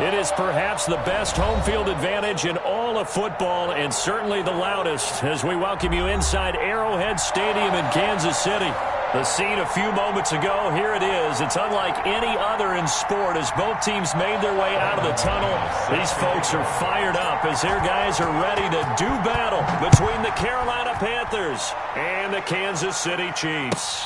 It is perhaps the best home field advantage in all of football and certainly the loudest as we welcome you inside Arrowhead Stadium in Kansas City. The scene a few moments ago, here it is. It's unlike any other in sport as both teams made their way out of the tunnel. These folks are fired up as their guys are ready to do battle between the Carolina Panthers and the Kansas City Chiefs.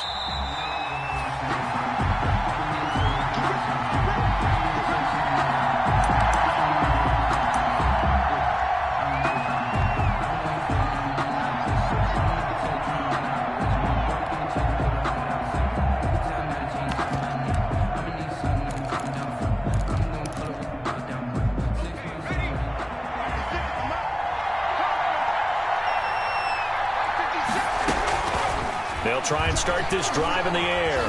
They'll try and start this drive in the air.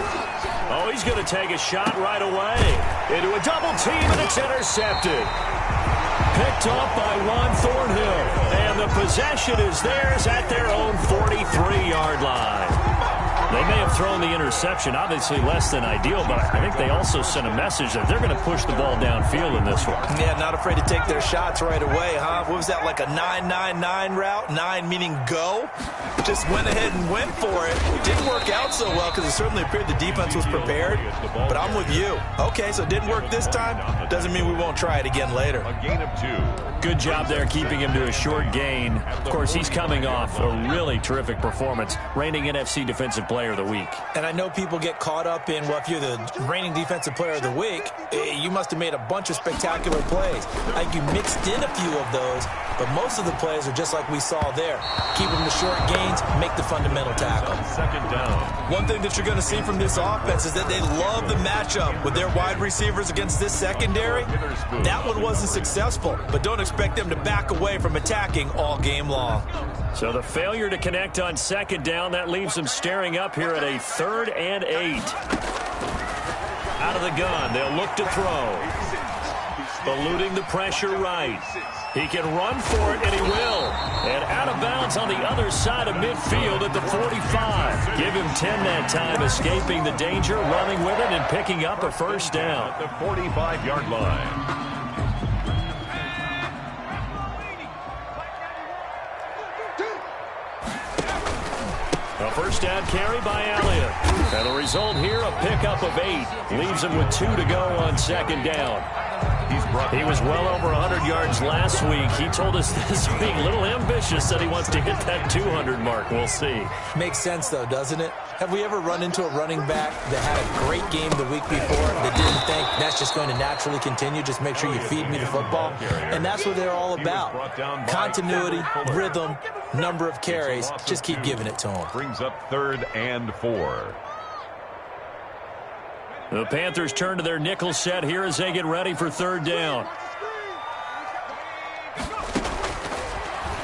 Oh, he's going to take a shot right away. Into a double team, and it's intercepted. Picked off by Juan Thornhill. And the possession is theirs at their own 43-yard line. They may have thrown the interception, obviously less than ideal, but I think they also sent a message that they're going to push the ball downfield in this one. Yeah, not afraid to take their shots right away, huh? What was that, like a 9-9-9 route? 9 meaning go? Just went ahead and went for it. Didn't work out so well because it certainly appeared the defense was prepared. But I'm with you. Okay, so it didn't work this time. Doesn't mean we won't try it again later. A gain of 2. Good job there keeping him to a short gain. Of course, he's coming off a really terrific performance, reigning NFC Defensive Player of the Week. And I know people get caught up in, well, if you're the reigning Defensive Player of the Week, you must have made a bunch of spectacular plays. I think you mixed in a few of those, but most of the plays are just like we saw there. Keep them to short gains, make the fundamental tackle. Second down. One thing that you're going to see from this offense is that they love the matchup with their wide receivers against this secondary. That one wasn't successful, but don't expect them to back away from attacking all game long. So the failure to connect on second down, that leaves them staring up here at a 3rd and 8. Out of the gun, they'll look to throw. Eluding the pressure right. He can run for it, and he will. And out of bounds on the other side of midfield at the 45. Give him 10 that time, escaping the danger, running with it, and picking up a first down. At the 45-yard line. A first down carry by Elliott. And the result here, a pickup of 8. Leaves him with 2 to go on second down. He was well over 100 yards last week. He told us this week, a little ambitious, that he wants to hit that 200 mark. We'll see. Makes sense, though, doesn't it? Have we ever run into a running back that had a great game the week before that didn't think that's just going to naturally continue? Just make sure you feed me the football. And that's what they're all about. Continuity, rhythm, number of carries. Just keep giving it to them. Brings up 3rd and 4. The Panthers turn to their nickel set here as they get ready for 3rd down.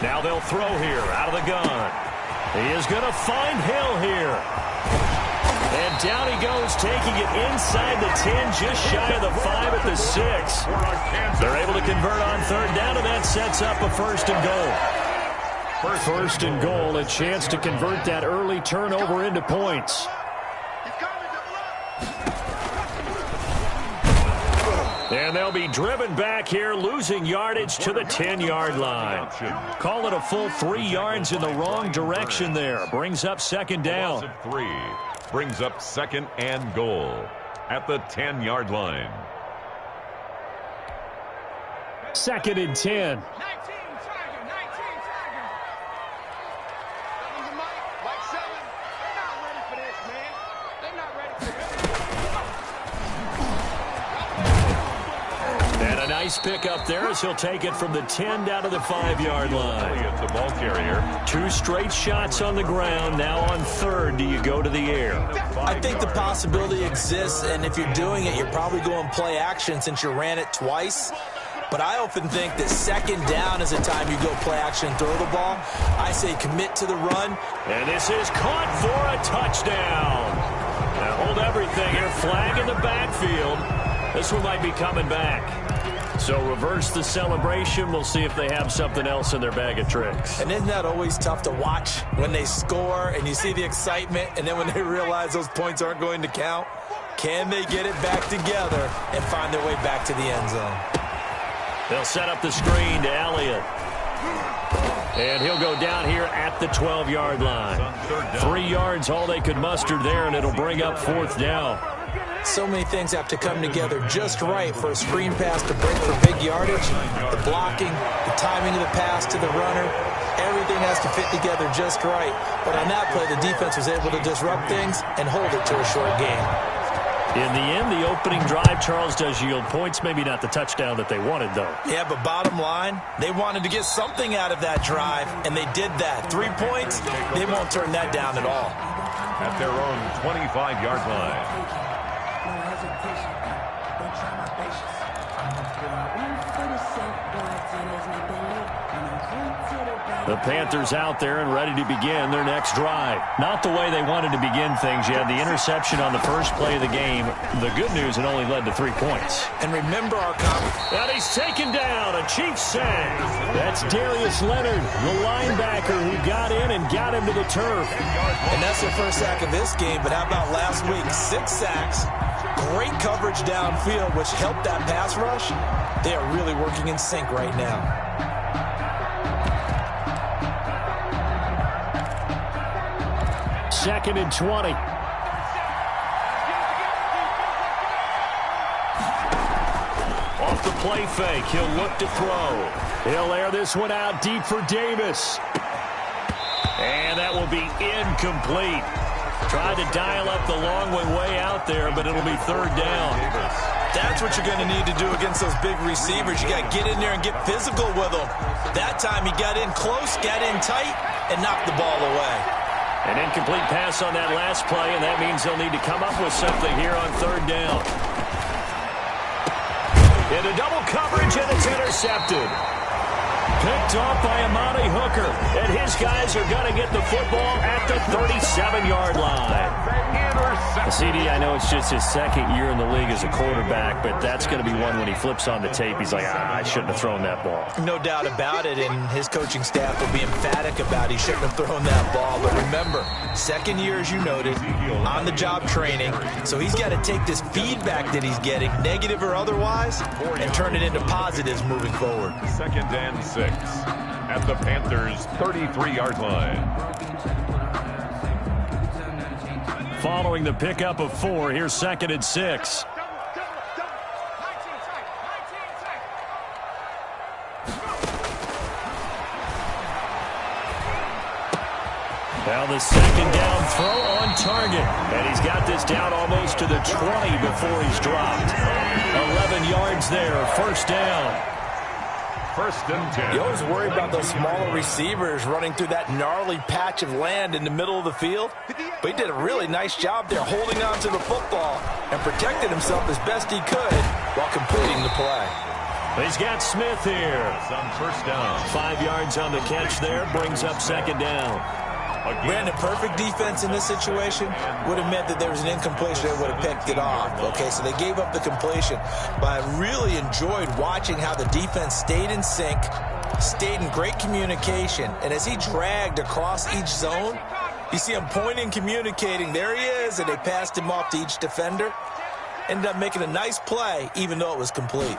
Now they'll throw here out of the gun. He is going to find Hill here. And down he goes, taking it inside the 10, just shy of the 5 at the 6. They're able to convert on 3rd down, and that sets up a 1st and goal. First and goal, a chance to convert that early turnover into points. And they'll be driven back here, losing yardage to the 10-yard line. Call it a full 3 yards in the wrong direction there. Brings up 2nd down. 3. Brings up 2nd and goal at the 10-yard line. 2nd and 10. Nice pick up there as he'll take it from the 10 down to the 5-yard line. The ball carrier. 2 straight shots on the ground. Now on 3rd, do you go to the air? I think the possibility exists, and if you're doing it, you're probably going play action since you ran it twice. But I often think that 2nd down is a time you go play action and throw the ball. I say commit to the run. And this is caught for a touchdown. Now hold everything here. Flag in the backfield. This one might be coming back. So reverse the celebration. We'll see if they have something else in their bag of tricks. And isn't that always tough to watch when they score and you see the excitement, and then when they realize those points aren't going to count? Can they get it back together and find their way back to the end zone? They'll set up the screen to Elliott. And he'll go down here at the 12-yard line. 3 yards, all they could muster there, and it'll bring up 4th down. So many things have to come together just right for a screen pass to break for big yardage. The blocking, the timing of the pass to the runner, everything has to fit together just right. But on that play, the defense was able to disrupt things and hold it to a short game. In the end, the opening drive, Charles, does yield points. Maybe not the touchdown that they wanted, though. Yeah, but bottom line, they wanted to get something out of that drive, and they did that. 3 points, they won't turn that down at all. At their own 25-yard line. The Panthers out there and ready to begin their next drive. Not the way they wanted to begin things. You had the interception on the first play of the game. The good news, it only led to 3 points. And remember our comment. And he's taken down. A Chiefs sack. That's Darius Leonard, the linebacker who got in and got him to the turf. And that's the first sack of this game, but how about last week? 6 sacks, great coverage downfield, which helped that pass rush. They are really working in sync right now. Second and 20. Off the play fake, he'll look to throw. He'll air this one out deep for Davis. And that will be incomplete. Tried to dial up the long way out there, but it'll be 3rd down. That's what you're going to need to do against those big receivers. You got to get in there and get physical with them. That time he got in close, got in tight, and knocked the ball away. An incomplete pass on that last play, and that means they'll need to come up with something here on 3rd down. Into double coverage, and it's intercepted. Picked off by Amani Hooker, and his guys are going to get the football at the 37-yard line. CD, I know it's just his 2nd year in the league as a quarterback, but that's going to be one when he flips on the tape. He's like, I shouldn't have thrown that ball. No doubt about it, and his coaching staff will be emphatic about he shouldn't have thrown that ball. But remember, 2nd year, as you noted, on-the-job training, so he's got to take this feedback that he's getting, negative or otherwise, and turn it into positives moving forward. 2nd and 6 at the Panthers' 33-yard line. Following the pickup of 4, here's 2nd and 6. Now the 2nd down throw on target. And he's got this down almost to the 20 before he's dropped. 11 yards there, 1st down. 1st and 10. You always worry about those smaller receivers running through that gnarly patch of land in the middle of the field. But he did a really nice job there holding on to the football and protected himself as best he could while completing the play. He's got Smith here. On 1st down. 5 yards on the catch there, brings up 2nd down. Brandon, perfect defense in this situation would have meant that there was an incompletion that would have picked it off. Okay, so they gave up the completion. But I really enjoyed watching how the defense stayed in sync, stayed in great communication, and as he dragged across each zone, you see him pointing, communicating. There he is, and they passed him off to each defender. Ended up making a nice play, even though it was complete.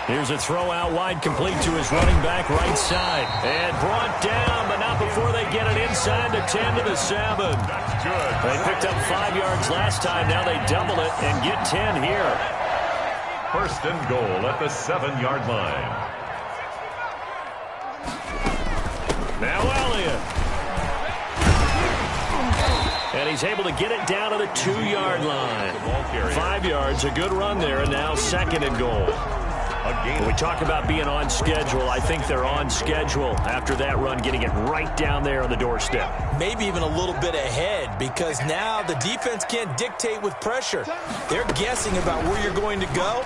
Here's a throw out wide, complete to his running back right side. And brought down, but not before they get it inside the 10 to the 7. That's good. They picked up 5 yards last time. Now they double it and get 10 here. 1st and goal at the 7-yard line. Now Elliott. And he's able to get it down to the 2-yard line. 5 yards, a good run there, and now 2nd and goal. When we talk about being on schedule, I think they're on schedule after that run, getting it right down there on the doorstep. Maybe even a little bit ahead, because now the defense can't dictate with pressure. They're guessing about where you're going to go.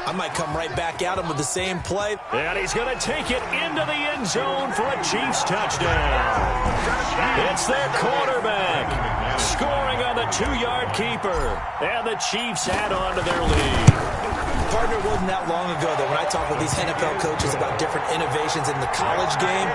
I might come right back at him with the same play. And he's going to take it into the end zone for a Chiefs touchdown. It's their quarterback scoring on the 2-yard keeper. And the Chiefs add on to their lead. Partner, it wasn't that long ago that when I talk with these NFL coaches about different innovations in the college game,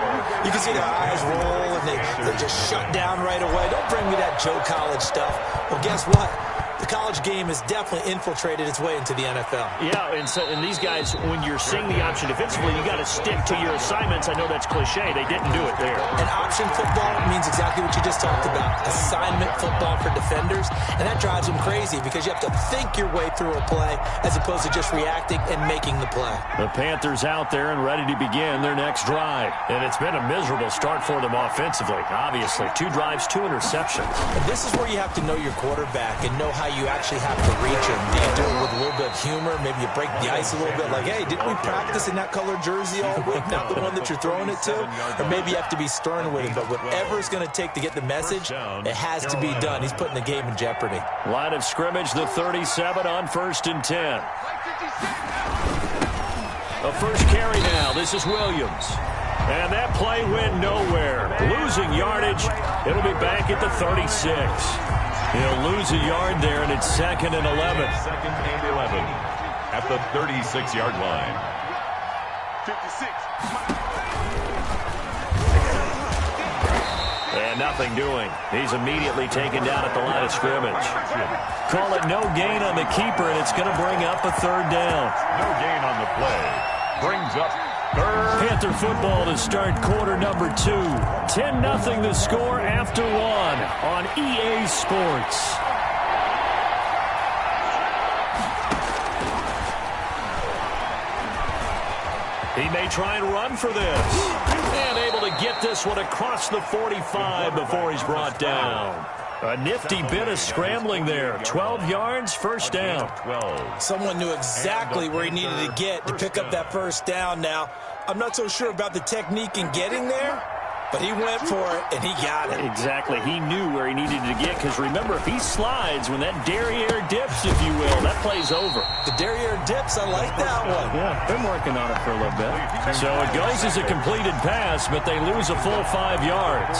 you can see their eyes roll and they just shut down right away. Don't bring me that Joe College stuff. Well, guess what? The the college game has definitely infiltrated its way into the NFL. Yeah, and these guys, when you're seeing the option defensively, you got to stick to your assignments. I know that's cliche. They didn't do it there. And option football means exactly what you just talked about, assignment football for defenders, and that drives them crazy because you have to think your way through a play as opposed to just reacting and making the play. The Panthers out there and ready to begin their next drive. And it's been a miserable start for them offensively, obviously. 2 drives, 2 interceptions. And this is where you have to know your quarterback and know how you actually have to reach him. Do you do it with a little bit of humor? Maybe you break the ice a little bit like, hey, didn't we practice in that colored jersey all week, not the one that you're throwing it to? Or maybe you have to be stern with him. But whatever it's going to take to get the message, it has to be done. He's putting the game in jeopardy. Line of scrimmage, the 37 on 1st and 10. A first carry now. This is Williams. And that play went nowhere. Losing yardage. It'll be back at the 36. He'll lose a yard there, and it's 2nd and 11. 2nd and 11 at the 36-yard line. 56. And nothing doing. He's immediately taken down at the line of scrimmage. Call it no gain on the keeper, and it's going to bring up a 3rd down. No gain on the play. Brings up 3rd. Panther football to start quarter number 2. 10-0 the score after 1 on EA Sports. He may try and run for this. And able to get this one across the 45 before he's brought down. A nifty bit of scrambling there. 12 yards, first down. 12. Someone knew exactly where he needed to get to pick up that first down. Now, I'm not so sure about the technique in getting there, but he went for it, and he got it. Exactly. He knew where he needed to get, because remember, if he slides, when that derriere dips, if you will, that play's over. The derriere dips, I like that one. Yeah, been working on it for a little bit. So it goes as a completed pass, but they lose a full 5 yards.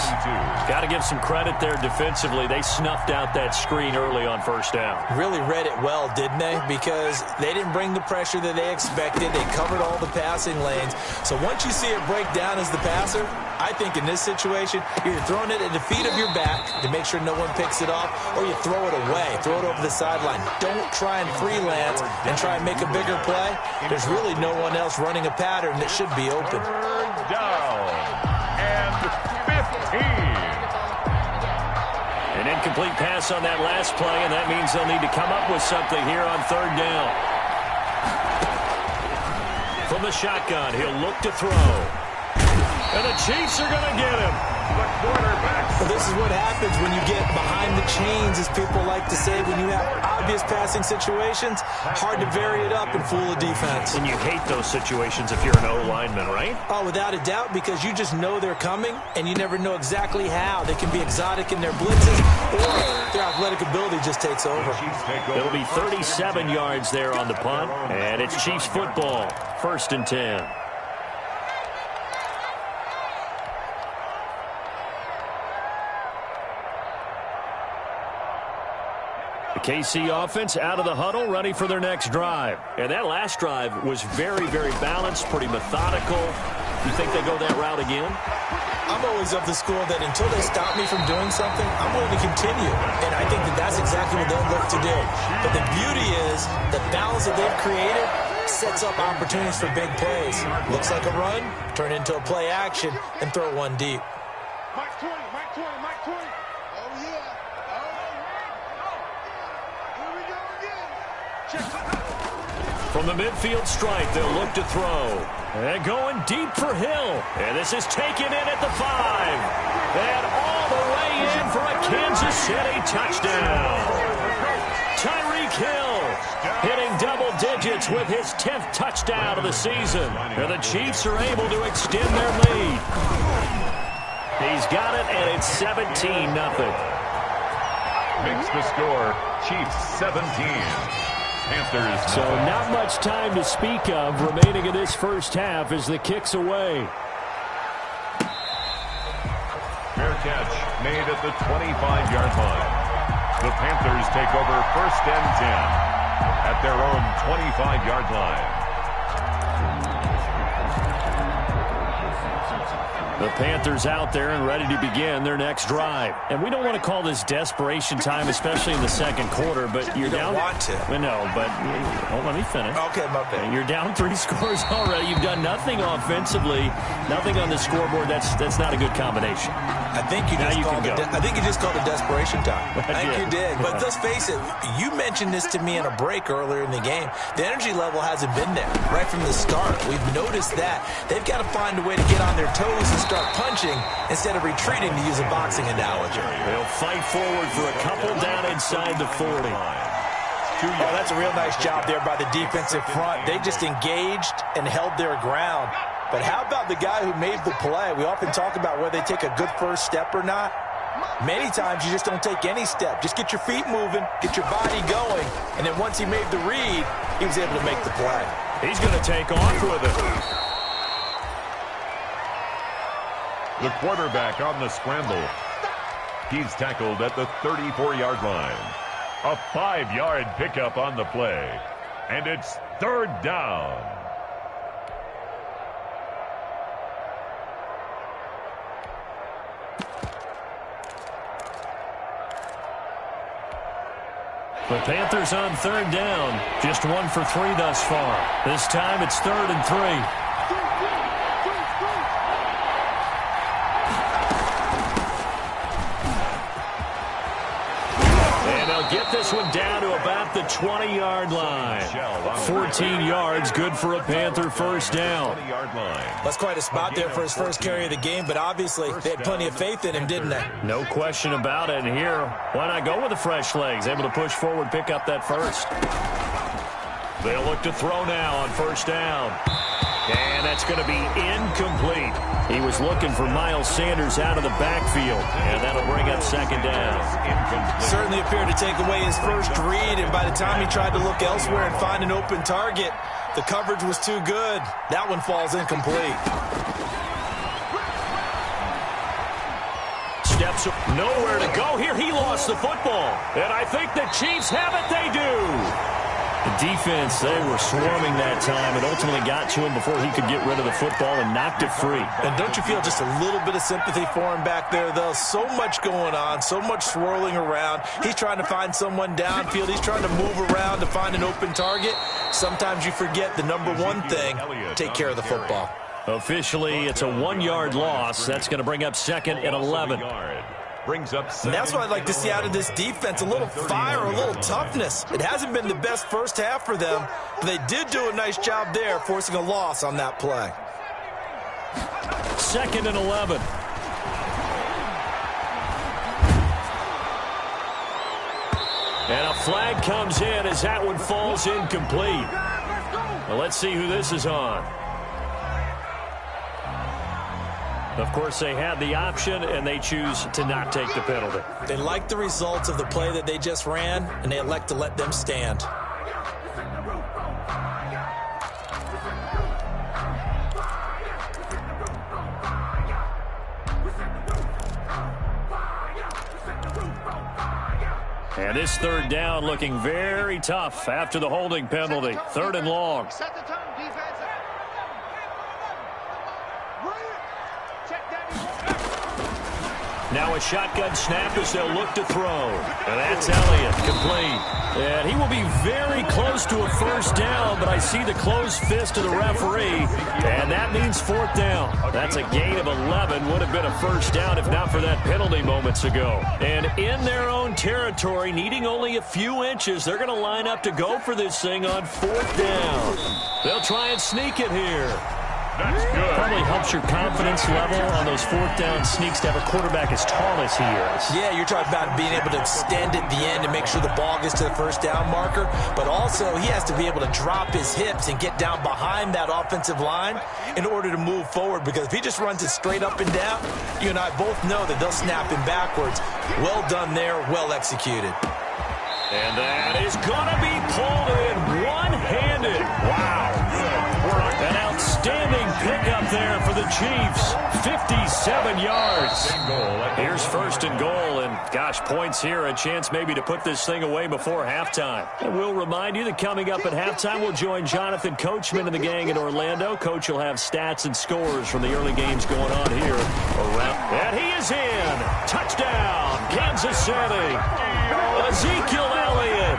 Got to give some credit there defensively. They snuffed out that screen early on first down. Really read it well, didn't they? Because they didn't bring the pressure that they expected. They covered all the passing lanes. So once you see it break down as the passer, I think in this situation, you're throwing it at the feet of your back to make sure no one picks it off, or you throw it away, throw it over the sideline. Don't try and freelance and try and make a bigger play. There's really no one else running a pattern that should be open. 3rd down and 15. An incomplete pass on that last play, and that means they'll need to come up with something here on 3rd down. From the shotgun, he'll look to throw. And the Chiefs are going to get him. The quarterback. Well, this is what happens when you get behind the chains, as people like to say. When you have obvious passing situations, hard to vary it up and fool a defense. And you hate those situations if you're an O-lineman, right? Oh, without a doubt, because you just know they're coming, and you never know exactly how. They can be exotic in their blitzes, or their athletic ability just takes over. It'll be 37 yards there on the punt, and it's Chiefs football, 1st and 10. KC offense out of the huddle, ready for their next drive. And that last drive was very, very balanced, pretty methodical. You think they go that route again? I'm always of the school that until they stop me from doing something, I'm willing to continue. And I think that that's exactly what they'll look to do. But the beauty is the balance that they've created sets up opportunities for big plays. Looks like a run, turn into a play action, and throw one deep. Mike 20, Mike 20, Mike 20. Oh, yeah. From the midfield stripe, they'll look to throw. And going deep for Hill. And this is taken in at the 5. And all the way in for a Kansas City touchdown. Tyreek Hill hitting double digits with his 10th touchdown of the season. And the Chiefs are able to extend their lead. He's got it, and it's 17-0. Makes the score Chiefs 17. Panthers. So not much time to speak of remaining in this first half as the kick's away. Fair catch made at the 25-yard line. The Panthers take over 1st and 10 at their own 25-yard line. The Panthers out there and ready to begin their next drive. And we don't want to call this desperation time, especially in the second quarter, but you're down. You don't want to. No, but let me finish. Okay, my bad. You're down 3 scores already. You've done nothing offensively, nothing on the scoreboard. That's not a good combination. I think you just called it desperation time. I think you did. But let's face it, you mentioned this to me in a break earlier in the game. The energy level hasn't been there right from the start. We've noticed that. They've got to find a way to get on their toes and start punching instead of retreating, to use a boxing analogy. They'll fight forward for a couple down inside the 40. Oh, that's a real nice job there by the defensive front. They just engaged and held their ground. But how about the guy who made the play? We often talk about whether they take a good first step or not. Many times you just don't take any step. Just get your feet moving, get your body going, and then once he made the read, he was able to make the play. He's going to take off with it. The quarterback on the scramble. He's tackled at the 34-yard line. A 5-yard pickup on the play. And it's 3rd down. The Panthers on 3rd down. Just 1 for 3 thus far. This time it's 3rd and 3. Get this one down to about the 20-yard line. 14 yards, good for a Panther first down. That's quite a spot there for his first carry of the game, but obviously they had plenty of faith in him, didn't they? No question about it. And here, why not go with the fresh legs? Able to push forward, pick up that first. They'll look to throw now on 1st down. And that's going to be incomplete. He was looking for Miles Sanders out of the backfield, and that'll bring up 2nd down. Certainly appeared to take away his first read, and by the time he tried to look elsewhere and find an open target, the coverage was too good. That one falls incomplete. Steps nowhere to go here. He lost the football, and I think the Chiefs have it. They do. The defense, they were swarming that time and ultimately got to him before he could get rid of the football and knocked it free. And don't you feel just a little bit of sympathy for him back there, though? So much going on, so much swirling around. He's trying to find someone downfield. He's trying to move around to find an open target. Sometimes you forget the number one thing, take care of the football. Officially, it's a 1-yard loss. That's going to bring up 2nd and 11. Brings up and that's what I'd like to see out of this defense, a little fire, a little toughness. It hasn't been the best first half for them, but they did do a nice job there, forcing a loss on that play. 2nd and 11. And a flag comes in as that one falls incomplete. Well, let's see who this is on. Of course, they had the option, and they choose to not take the penalty. They like the results of the play that they just ran, and they elect to let them stand. And this 3rd down looking very tough after the holding penalty. 3rd and long. Now a shotgun snap as they'll look to throw. And that's Elliott, complete. And he will be very close to a first down, but I see the closed fist of the referee, and that means 4th down. That's a gain of 11. Would have been a first down if not for that penalty moments ago. And in their own territory, needing only a few inches, they're going to line up to go for this thing on 4th down. They'll try and sneak it here. That's good. Probably helps your confidence level on those 4th down sneaks to have a quarterback as tall as he is. Yeah, you're talking about being able to extend at the end and make sure the ball gets to the first down marker. But also, he has to be able to drop his hips and get down behind that offensive line in order to move forward. Because if he just runs it straight up and down, you and I both know that they'll snap him backwards. Well done there, well executed. And that is going to be pulled in one-handed. Wow. An outstanding pickup there for the Chiefs. 57 yards. Here's 1st and goal, and Gosh, points here, a chance maybe to put this thing away before halftime. And we'll remind you that coming up at halftime, we'll join Jonathan Coachman and the gang in Orlando. Coach will have stats and scores from the early games going on here around. And he is in. Touchdown, Kansas City. Ezekiel Elliott,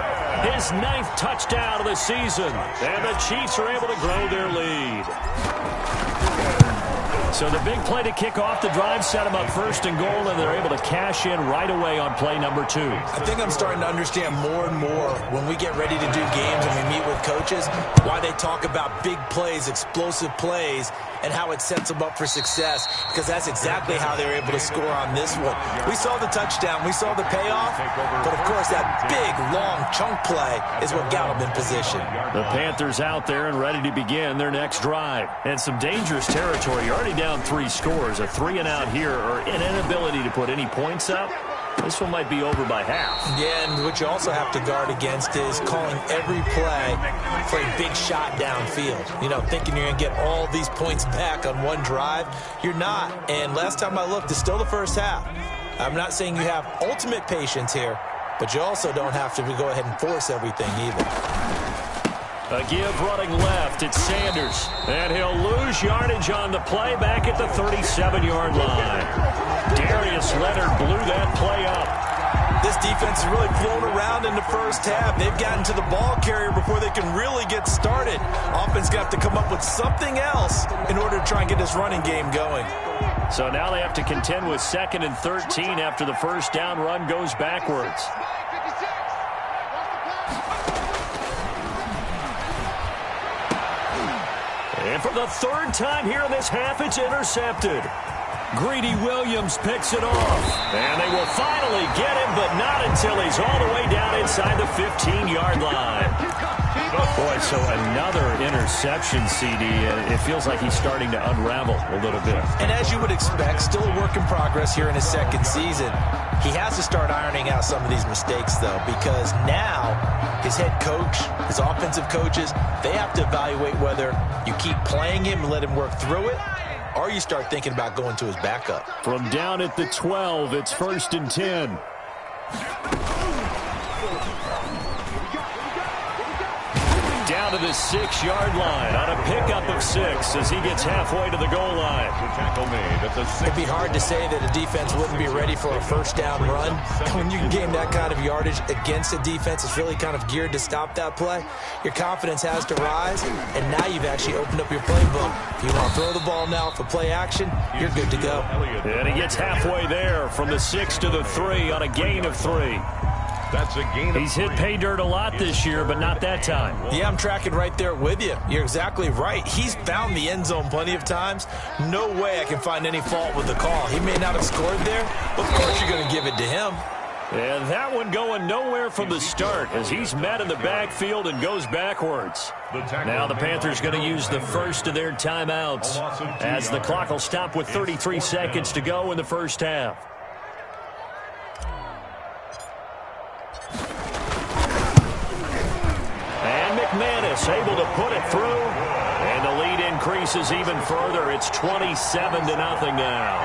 his 9th touchdown of the season. And the Chiefs are able to grow their lead. So the big play to kick off the drive set them up 1st and goal, and they're able to cash in right away on play number 2. I think I'm starting to understand more and more when we get ready to do games and we meet with coaches why they talk about big plays, explosive plays, and how it sets them up for success, because that's exactly how they were able to score on this one. We saw the touchdown. We saw the payoff. But, of course, that big, long chunk play is what got them in position. The Panthers out there and ready to begin their next drive. And some dangerous territory. You're already down 3 scores. A 3-and-out here, or an inability to put any points up. This one might be over by half. Yeah, and what you also have to guard against is calling every play for a big shot downfield. You know, thinking you're going to get all these points back on one drive. You're not. And last time I looked, it's still the first half. I'm not saying you have ultimate patience here, but you also don't have to go ahead and force everything either. A give running left. It's Sanders. And he'll lose yardage on the play back at the 37-yard line. Darius Leonard blew that play up. This defense has really flown around in the first half. They've gotten to the ball carrier before they can really get started. Offense got to come up with something else in order to try and get this running game going. So now they have to contend with 2nd and 13 after the first down run goes backwards. And for the 3rd time here in this half, it's intercepted. Greedy Williams picks it off. And they will finally get him, but not until he's all the way down inside the 15-yard line. Boy, so another interception, CD. It feels like he's starting to unravel a little bit. And as you would expect, still a work in progress here in his 2nd season. He has to start ironing out some of these mistakes, though, because now his head coach, his offensive coaches, they have to evaluate whether you keep playing him and let him work through it, or you start thinking about going to his backup. From down at the 12, it's 1st and 10. Down to the 6-yard line on a pickup of 6 as he gets halfway to the goal line. It'd be hard to say that a defense wouldn't be ready for a first down run. When you can gain that kind of yardage against a defense that's really kind of geared to stop that play, your confidence has to rise, and now you've actually opened up your playbook. If you want to throw the ball now for play action, you're good to go. And he gets halfway there from the 6 to the 3 on a gain of 3. That's a gain. He's hit pay dirt a lot this year, but not that time. Yeah, I'm tracking right there with you. You're exactly right. He's found the end zone plenty of times. No way I can find any fault with the call. He may not have scored there, but of course you're going to give it to him. And that one going nowhere from the start as he's met in the backfield and goes backwards. Now the Panthers going to use the first of their timeouts as the clock will stop with 33 seconds to go in the first half. McManus able to put it through, and the lead increases even further. It's 27-0 now.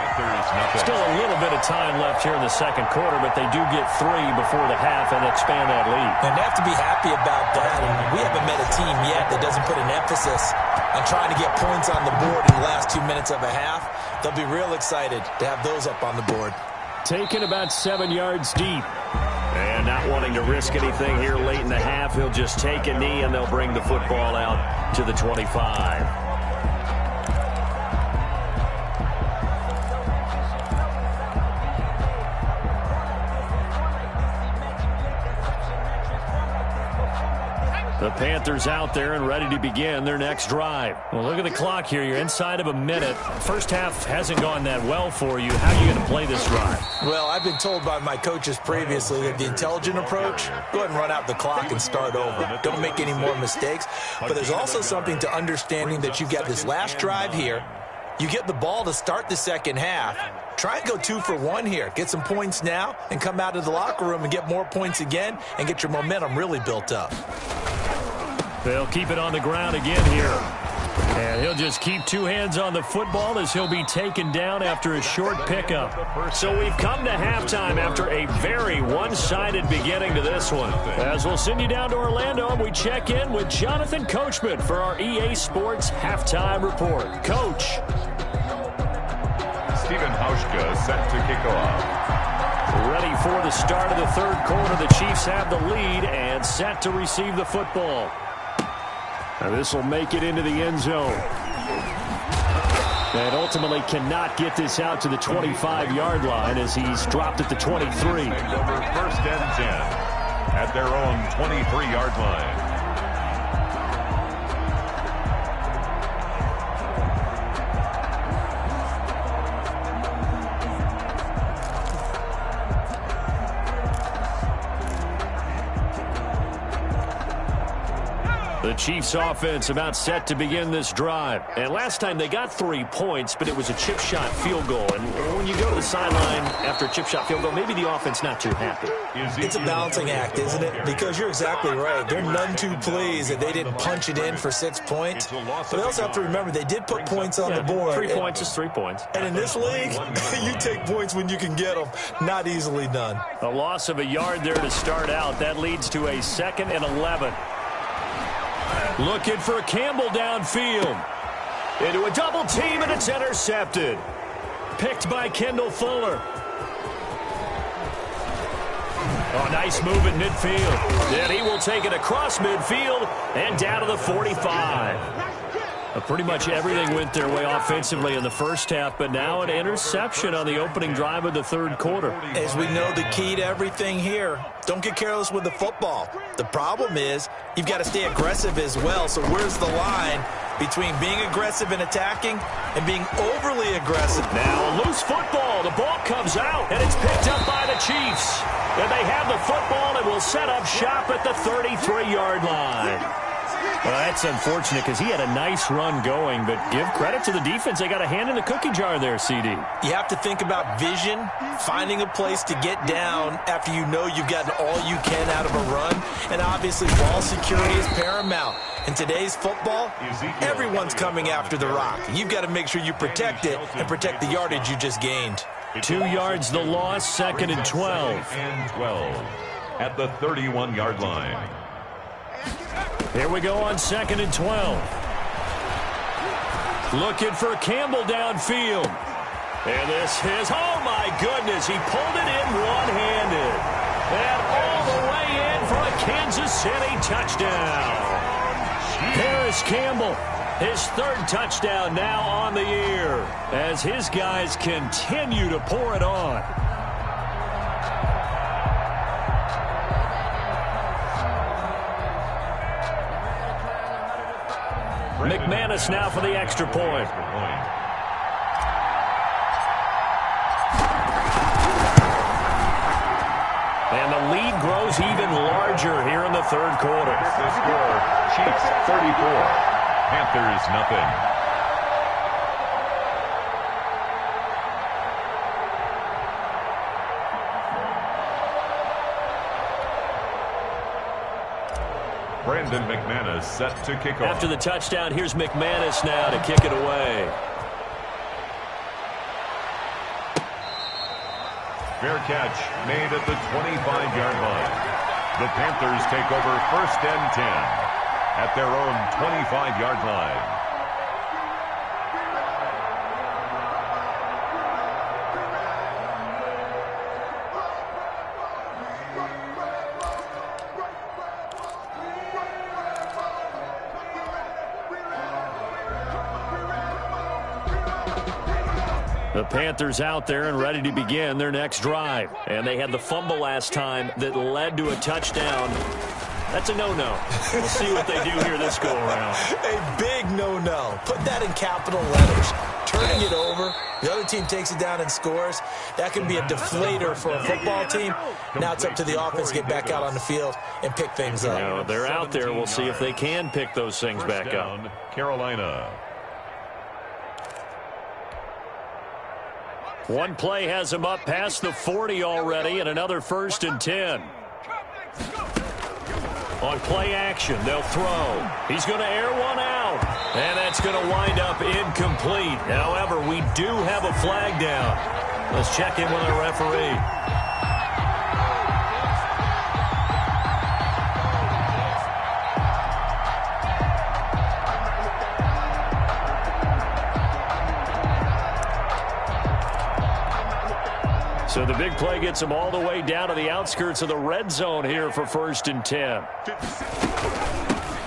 Still a little bit of time left here in the 2nd quarter, but they do get 3 before the half and expand that lead. And they have to be happy about that. And we haven't met a team yet that doesn't put an emphasis on trying to get points on the board in the last 2 minutes of a half. They'll be real excited to have those up on the board. Taken about 7 yards deep. And not wanting to risk anything here late in the half, he'll just take a knee and they'll bring the football out to the 25. The Panthers out there and ready to begin their next drive. Well, look at the clock here. You're inside of a minute. First half hasn't gone that well for you. How are you going to play this drive? Well, I've been told by my coaches previously that the intelligent approach, go ahead and run out the clock and start over. Don't make any more mistakes. But there's also something to understanding that you've got this last drive here. You get the ball to start the 2nd half. Try and go 2 for 1 here. Get some points now and come out of the locker room and get more points again and get your momentum really built up. They'll keep it on the ground again here. And he'll just keep two hands on the football as he'll be taken down after a short pickup. So we've come to halftime after a very one-sided beginning to this one. As we'll send you down to Orlando, and we check in with Jonathan Coachman for our EA Sports Halftime Report. Coach. Steven Hauschka set to kick off. Ready for the start of the third quarter. The Chiefs have the lead and set to receive the football. Now this will make it into the end zone. And ultimately cannot get this out to the 25-yard line as he's dropped at the 23. Over 1st and 10 at their own 23-yard line. The Chiefs offense about set to begin this drive. And last time they got 3 points, but it was a chip shot field goal. And when you go to the sideline after a chip shot field goal, maybe the offense not too happy. It's a balancing act, isn't it? Because you're exactly right. They're none too pleased that they didn't punch it in for 6 points. But they also have to remember they did put points on the board. 3 points is 3 points. And in this league, you take points when you can get them. Not easily done. A loss of a yard there to start out. That leads to a 2nd and 11. Looking for Campbell downfield. Into a double team, and it's intercepted. Picked by Kendall Fuller. Oh, nice move at midfield. And he will take it across midfield and down to the 45. Pretty much everything went their way offensively in the first half, but now an interception on the opening drive of the third quarter. As we know, the key to everything here, don't get careless with the football. The problem is you've got to stay aggressive as well. So where's the line between being aggressive and attacking and being overly aggressive? Now a loose football. The ball comes out, and it's picked up by the Chiefs. And they have the football and will set up shop at the 33-yard line. Well, that's unfortunate because he had a nice run going, but give credit to the defense. They got a hand in the cookie jar there, CD. You have to think about vision, finding a place to get down after you know you've gotten all you can out of a run, and obviously ball security is paramount. In today's football, everyone's coming after the rock. You've got to make sure you protect it and protect the yardage you just gained. 2 yards the loss, 2nd and 12. And 12 at the 31-yard line. Here we go on 2nd and 12. Looking for Campbell downfield. And this is, oh my goodness, he pulled it in one-handed. And all the way in for a Kansas City touchdown. Paris Campbell, his 3rd touchdown now on the year as his guys continue to pour it on. McManus now for the extra point. And the lead grows even larger here in the third quarter. The score, Chiefs 34, Panthers nothing. Brandon McManus set to kick off. After the touchdown, here's McManus now to kick it away. Fair catch made at the 25-yard line. The Panthers take over 1st and 10 at their own 25-yard line. The Panthers out there and ready to begin their next drive. And they had the fumble last time that led to a touchdown. That's a no-no. We'll see what they do here this go-around. A big no-no. Put that in capital letters. Turning it over, the other team takes it down and scores. That can be a deflator for a football team. Now it's up to the offense to get back out on the field and pick things up. You know, they're out there. We'll see if they can pick those things back up. Carolina. One play has him up past the 40 already, and another 1st and 10. On play action, they'll throw. He's going to air one out. And that's going to wind up incomplete. However, we do have a flag down. Let's check in with our referee. So the big play gets them all the way down to the outskirts of the red zone here for 1st and 10.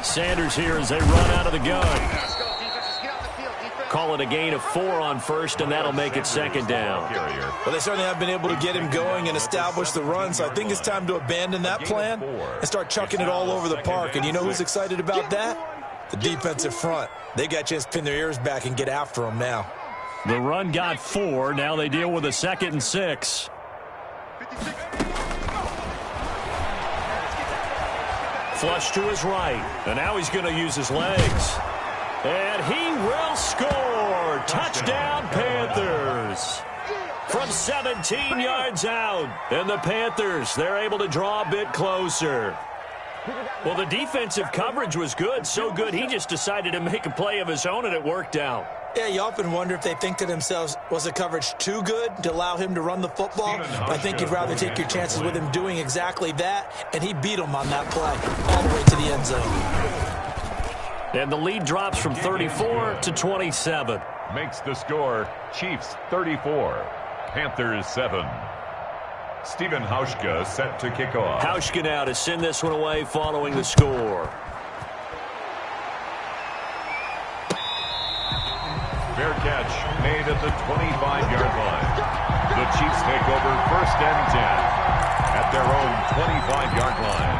Sanders here as they run out of the gun. Call it a gain of 4 on 1st, and that'll make it 2nd down. Well, they certainly have been able to get him going and establish the run, so I think it's time to abandon that plan and start chucking it all over the park. And you know who's excited about that? The defensive front. They got a chance to pin their ears back and get after him now. The run got 4. Now they deal with a 2nd and 6. Flush to his right. And now he's going to use his legs. And he will score. Touchdown, Panthers. From 17 yards out. And the Panthers, they're able to draw a bit closer. Well, the defensive coverage was good. So good, he just decided to make a play of his own, and it worked out. Yeah, you often wonder if they think to themselves, was the coverage too good to allow him to run the football? I think you'd rather take your chances with him doing exactly that, and he beat him on that play all the way to the end zone. And the lead drops from 34 to 27. Makes the score Chiefs 34, Panthers 7. Stephen Hauschka set to kick off. Hauschka now to send this one away following the score. Fair catch made at the 25-yard line. The Chiefs take over 1st and 10 at their own 25-yard line.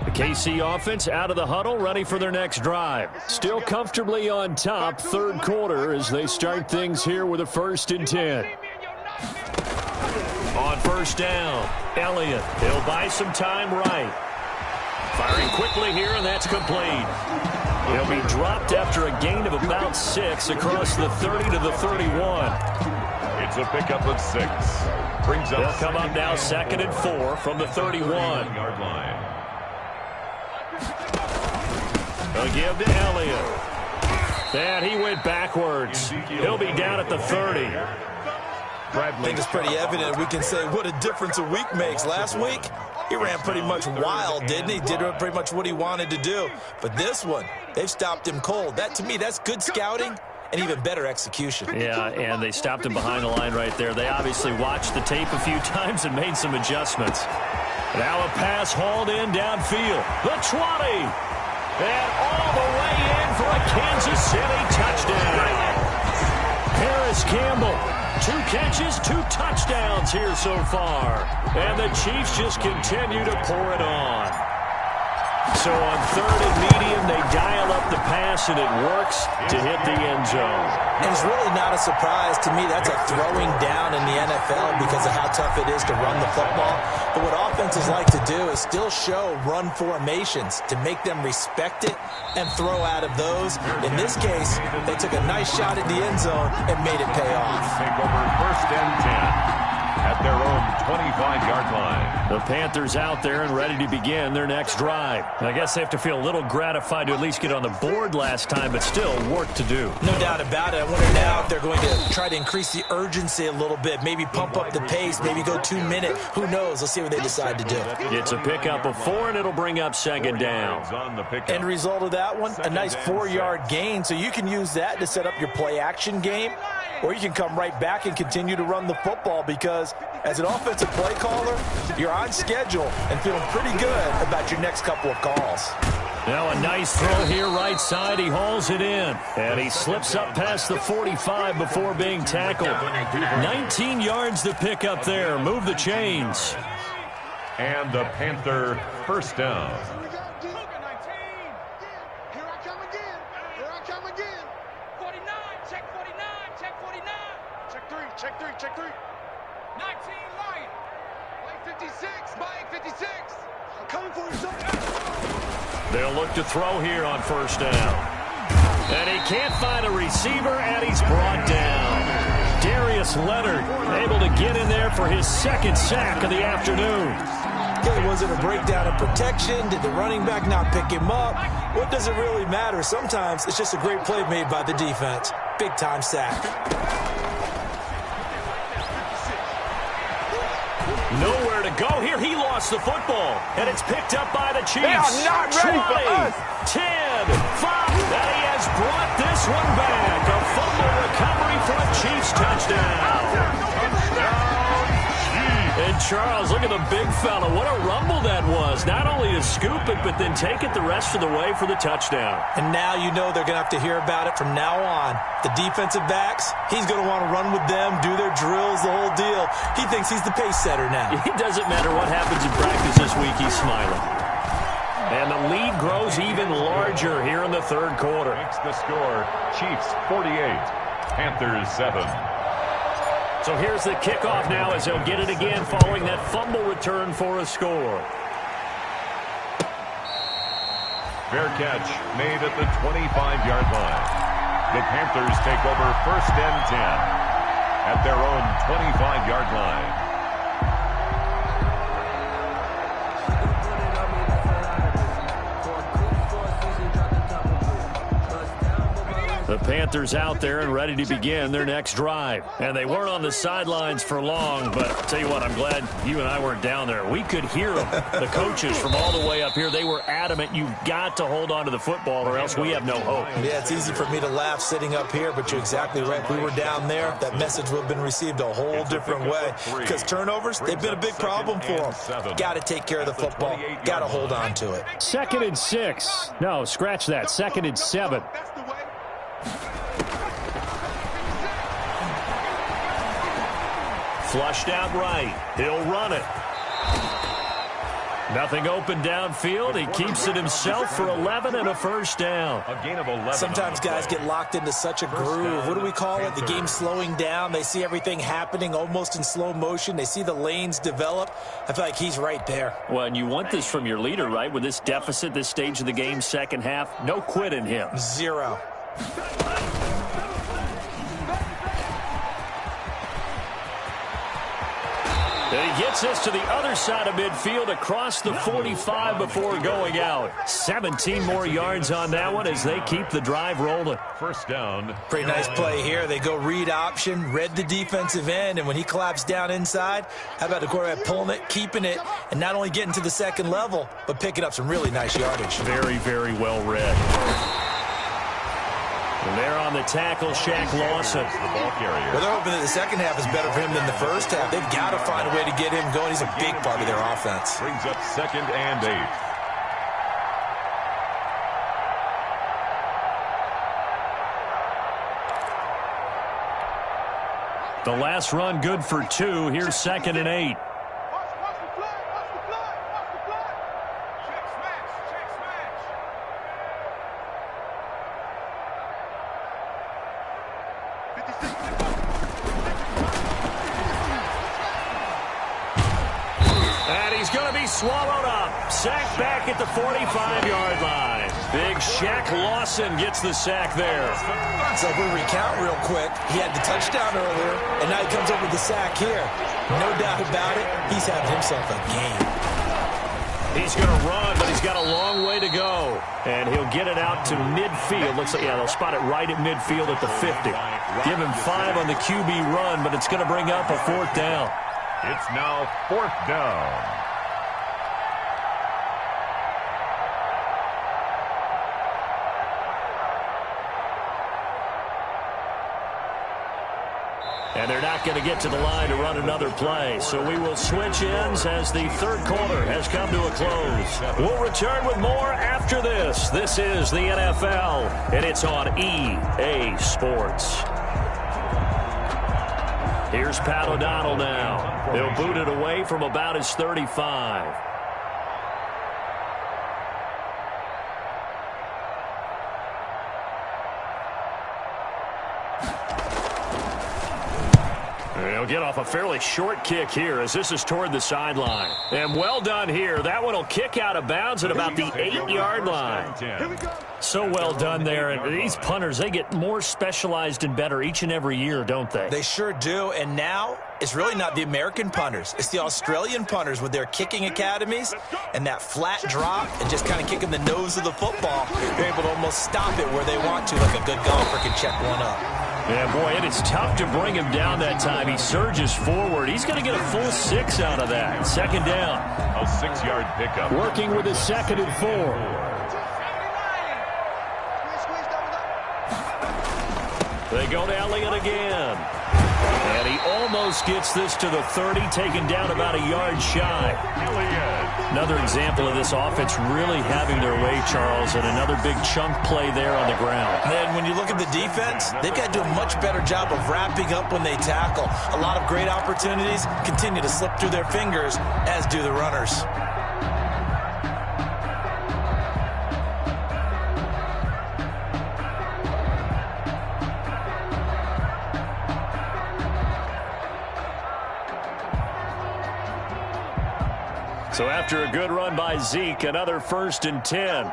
The KC offense out of the huddle, ready for their next drive. Still comfortably on top, 3rd quarter as they start things here with a 1st and 10. On 1st down, Elliott. He'll buy some time right. Firing quickly here, and that's complete. He'll be dropped after a gain of about 6 across the 30 to the 31. It's a pickup of 6. Brings up. They'll come up now 2nd and 4 from the 31-yard line. They'll give to Elliott. And he went backwards. He'll be down at the 30. I think it's pretty evident. We can say what a difference a week makes. Last week, he ran pretty much wild, didn't he? Did pretty much what he wanted to do. But this one, they've stopped him cold. That, to me, that's good scouting and even better execution. Yeah, and they stopped him behind the line right there. They obviously watched the tape a few times and made some adjustments. Now a pass hauled in downfield. The 20. And all the way in for a Kansas City touchdown. Harris Campbell. 2 catches, 2 touchdowns here so far. And the Chiefs just continue to pour it on. So on 3rd and medium, they dial up the pass, and it works to hit the end zone. And it's really not a surprise to me. That's a throwing down in the NFL because of how tough it is to run the football. But what offenses like to do is still show run formations to make them respect it and throw out of those. In this case, they took a nice shot at the end zone and made it pay off. Take over 1st and 10 at their own 25-yard line. The Panthers out there and ready to begin their next drive. I guess they have to feel a little gratified to at least get on the board last time, but still work to do. No doubt about it. I wonder now if they're going to try to increase the urgency a little bit, maybe pump up the pace, maybe go 2-minute. Who knows? Let's see what they decide to do. It's a pickup of 4, and it'll bring up 2nd down. End result of that one, a nice 4-yard gain, so you can use that to set up your play-action game, or you can come right back and continue to run the football because as an offensive play caller, you're on schedule and feeling pretty good about your next couple of calls. Now a nice throw here right side. He hauls it in. And he slips up past the 45 before being tackled. 19 yards to pick up there. Move the chains. And the Panther 1st down. Check 3. 19 light. Light 56. Light 56. I'm coming for you, son. They'll look to throw here on 1st down. And he can't find a receiver, and he's brought down. Darius Darius Leonard able to get in there for his second sack of the afternoon. Okay, was it a breakdown in protection? Did the running back not pick him up? What does it really matter? Sometimes it's just a great play made by the defense. Big-time sack. Nowhere to go here. He lost the football, and it's picked up by the Chiefs. They are not ready for 20, us. 10, 5, and he has brought this one back. A fumble recovery for a Chiefs touchdown. And Charles, look at the big fella. What a rumble that was. Not only to scoop it, but then take it the rest of the way for the touchdown. And now you know they're going to have to hear about it from now on. The defensive backs, he's going to want to run with them, do their drills, the whole deal. He thinks he's the pace setter now. It doesn't matter what happens in practice this week, he's smiling. And the lead grows even larger here in the third quarter. Makes the score, Chiefs 48, Panthers 7. So here's the kickoff now as they'll get it again following that fumble return for a score. Fair catch made at the 25-yard line. The Panthers take over 1st and 10 at their own 25-yard line. The Panthers out there and ready to begin their next drive. And they weren't on the sidelines for long, but I'll tell you what, I'm glad you and I weren't down there. We could hear them. The coaches from all the way up here, they were adamant, you've got to hold on to the football or else we have no hope. Yeah, it's easy for me to laugh sitting up here, but you're exactly right. If we were down there, that message would have been received a whole different way. Because turnovers, they've been a big problem for them. Got to take care of the football. Got to hold on to it. 2nd and 6. No, scratch that. 2nd and 7. Flushed out right. He'll run it. Nothing open downfield. He keeps it himself for 11 and a first down. A gain of 11. Sometimes guys get locked into such a groove. What do we call it? The game's slowing down. They see everything happening almost in slow motion. They see the lanes develop. I feel like he's right there. Well, and you want this from your leader, right? With this deficit, this stage of the game, second half, no quit in him. 0. And he gets us to the other side of midfield across the 45 before going out. 17 more yards on that one as they keep the drive rolling. First down. Pretty nice play here. They go read option, read the defensive end, and when he collapsed down inside, how about the quarterback pulling it, keeping it, and not only getting to the second level, but picking up some really nice yardage. Very, very well read. And there on the tackle, Shaq Lawson. The ball carrier. Well, they're hoping that the second half is better for him than the first half. They've got to find a way to get him going. He's a big part of their offense. Brings up 2nd and 8. The last run good for 2. Here's 2nd and 8. Swallowed up. Sacked back at the 45-yard line. Big Shaq Lawson gets the sack there. So if we recount real quick, he had the touchdown earlier, and now he comes up with the sack here. No doubt about it, he's having himself a game. He's going to run, but he's got a long way to go. And he'll get it out to midfield. Looks like, yeah, they'll spot it right at midfield at the 50. Give him 5 on the QB run, but it's going to bring up a 4th down. It's now 4th down. And they're not going to get to the line to run another play. So we will switch ends as the third quarter has come to a close. We'll return with more after this. This is the NFL, and it's on EA Sports. Here's Pat O'Donnell now. He'll boot it away from about his 35. They'll get off a fairly short kick here as this is toward the sideline. And well done here. That one will kick out of bounds at about the 8-yard line. So well done there. And these punters, they get more specialized and better each and every year, don't they? They sure do. And now it's really not the American punters. It's the Australian punters with their kicking academies and that flat drop and just kind of kicking the nose of the football. They're able to almost stop it where they want to, like a good golfer can check one up. Yeah, boy, it is tough to bring him down that time. He surges forward. He's going to get a full 6 out of that. Second down. A 6-yard pickup. Working with a 2nd and 4. They go to Elliott again. And he almost gets this to the 30, taken down about a yard shy. Another example of this offense really having their way, Charles, and another big chunk play there on the ground. And then when you look at the defense, they've got to do a much better job of wrapping up when they tackle. A lot of great opportunities continue to slip through their fingers, as do the runners. So after a good run by Zeke, another 1st and 10.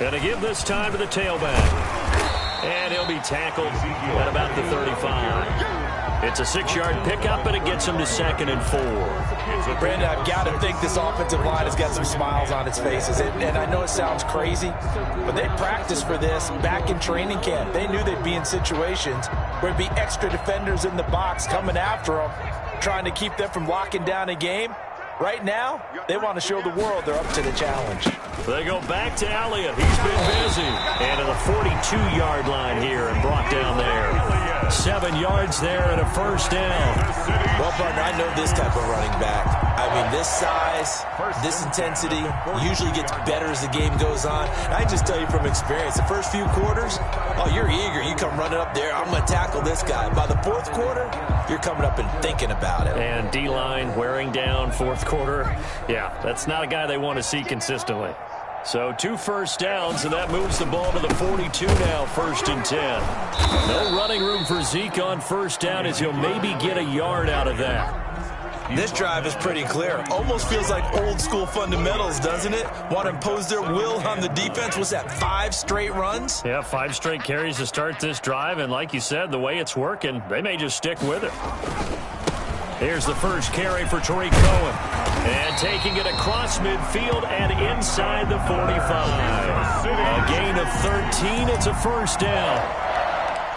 And to give this time to the tailback. And he'll be tackled at about the 35. It's a 6-yard pickup, and it gets him to 2nd and 4. Brandon, I've got to think this offensive line has got some smiles on its faces. And I know it sounds crazy, but they practiced for this back in training camp. They knew they'd be in situations where there'd be extra defenders in the box coming after them, trying to keep them from locking down a game. Right now, they want to show the world they're up to the challenge. They go back to Elliott. He's been busy. And to the 42-yard line here and brought down there. 7 yards there and a 1st down. Well, partner, I know this type of running back. I mean, this size, this intensity usually gets better as the game goes on. And I just tell you from experience, the first few quarters, oh, you're eager. You come running up there, I'm going to tackle this guy. By the 4th quarter, you're coming up and thinking about it. And D-line wearing down 4th quarter. Yeah, that's not a guy they want to see consistently. So 2 1st downs, and that moves the ball to the 42 now, 1st and 10. No running room for Zeke on 1st down as he'll maybe get a yard out of that. This drive is pretty clear. Almost feels like old school fundamentals, doesn't it? Want to impose their will on the defense. Was that 5 straight runs? Yeah, 5 straight carries to start this drive, and like you said, the way it's working, they may just stick with it. Here's the first carry for Tariq Cohen. And taking it across midfield and inside the 45. A gain of 13. It's a 1st down.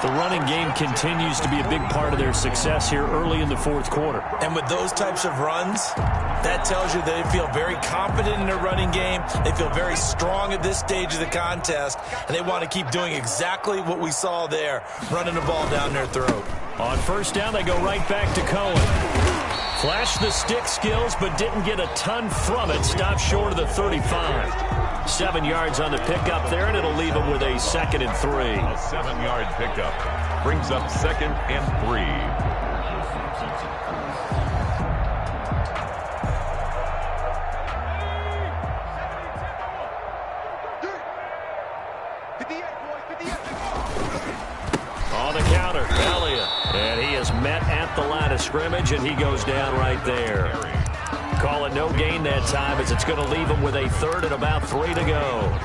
The running game continues to be a big part of their success here early in the 4th quarter. And with those types of runs, that tells you they feel very confident in their running game. They feel very strong at this stage of the contest, and they want to keep doing exactly what we saw there, running the ball down their throat. On 1st down, they go right back to Cohen. Flashed the stick skills, but didn't get a ton from it. Stopped short of the 35. 7 yards on the pickup there, and it'll leave him with a 2nd and 3. A 7-yard pickup brings up 2nd and 3. On the counter, Elliott. And he is met at the line of scrimmage, and he goes down right there. Call it no gain that time as it's going to leave him with a 3rd and about 3 to go.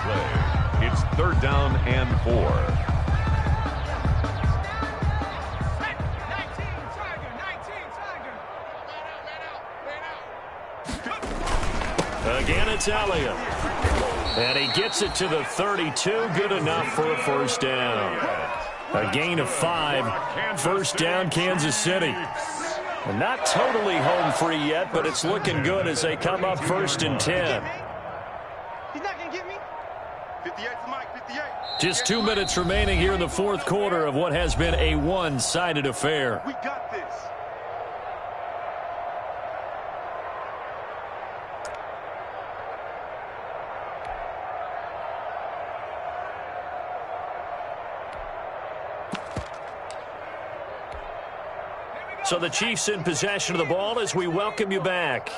It's 3rd down and 4. Again, it's Elliott. And he gets it to the 32. Good enough for a 1st down. A gain of 5. 1st down, Kansas City. And not totally home free yet, but it's looking good as they come up 1st and 10. He's not going to get me. 58 to Mike, 58. Just 2 minutes remaining here in the 4th quarter of what has been a one-sided affair. We got this. So the Chiefs in possession of the ball as we welcome you back.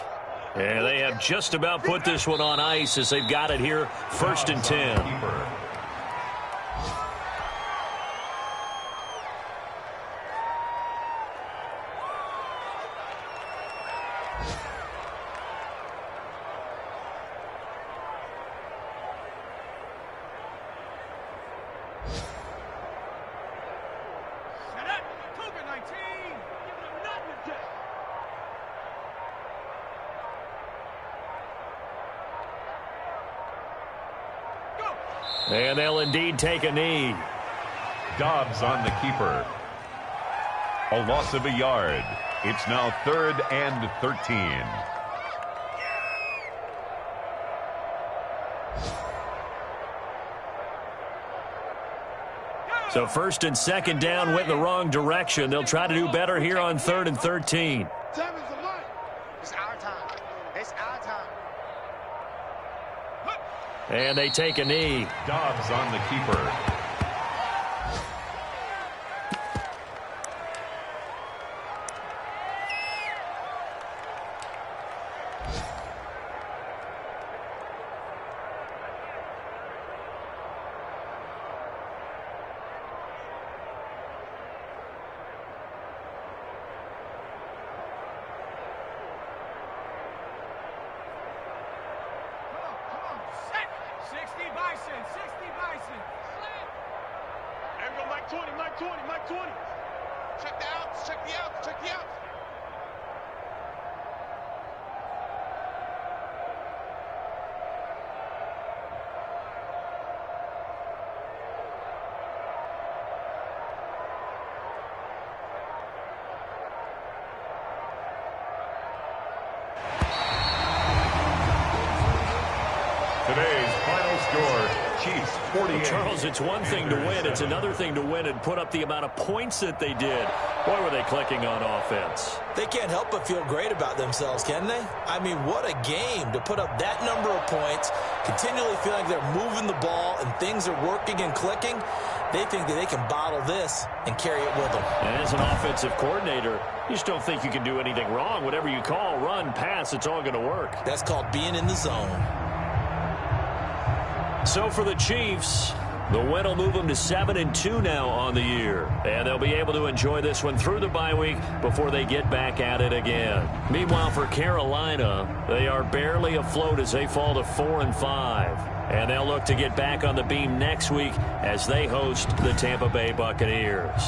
And they have just about put this one on ice as they've got it here, 1st and 10. And they'll indeed take a knee. Dobbs on the keeper. A loss of a yard. It's now 3rd and 13. So 1st and 2nd down went in the wrong direction. They'll try to do better here on 3rd and 13. It's our time. It's our time. And they take a knee. Dobbs on the keeper. Mike 20. Check the outs, check the outs, check the outs. Today's final score, Chiefs 48. Charles, it's one thing to win. It's another thing to win and put up the amount of points that they did. Boy, were they clicking on offense. They can't help but feel great about themselves, can they? I mean, what a game to put up that number of points, continually feel like they're moving the ball and things are working and clicking. They think that they can bottle this and carry it with them. And as an offensive coordinator, you just don't think you can do anything wrong. Whatever you call, run, pass, it's all going to work. That's called being in the zone. So for the Chiefs, the win will move them to 7-2 now on the year. And they'll be able to enjoy this one through the bye week before they get back at it again. Meanwhile, for Carolina, they are barely afloat as they fall to 4-5. And they'll look to get back on the beam next week as they host the Tampa Bay Buccaneers.